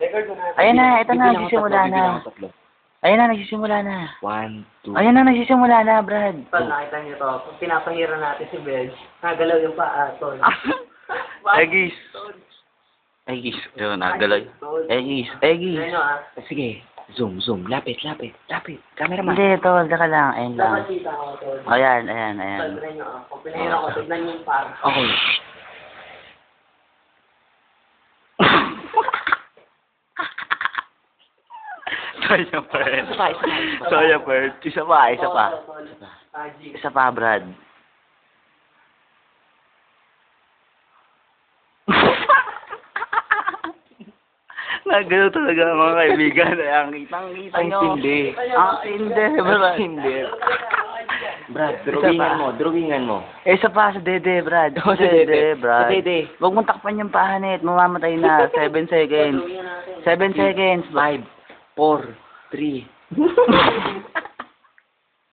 Record mo natin. Ayan na, ito na, Bibilang ko nagsisimula tatlo, na. bibilang ko tatlo. Ayan na, nagsisimula na. 1, 2. Ayan na, nagsisimula na, Brad. Tol, nakita niyo to. Kung pinapahira natin si Bel, nagalaw yung paa, tol. Egis. Egis. Yun, nagalaw. Egis. Egis. Ano ah? Sige, zoom. Lapit. Cameraman. Hindi, tol, daka lang. Ayan lang. Dapat kita ako, tol. Ayan. Tol, tignan nyo ah. Kung pinahira ko, tignan niyo yung paa. Okay. Saya pa rin. Isa pa. Saya pa rin. Isa pa. Tol. G. Isa pa, Brad. Nagano talaga mga kaibigan. Ang kitang-kita Ang nyo. tindi. Ang tindi, Brad. Hindi. Brad, Isa drawingan mo. Isa pa sa dede, Brad. Oh, sa dede. Brad. Sa dede. Huwag mong takpan yung pahanit. Mamamatay na. 7 seconds. 7 seconds. 5, 4, 3.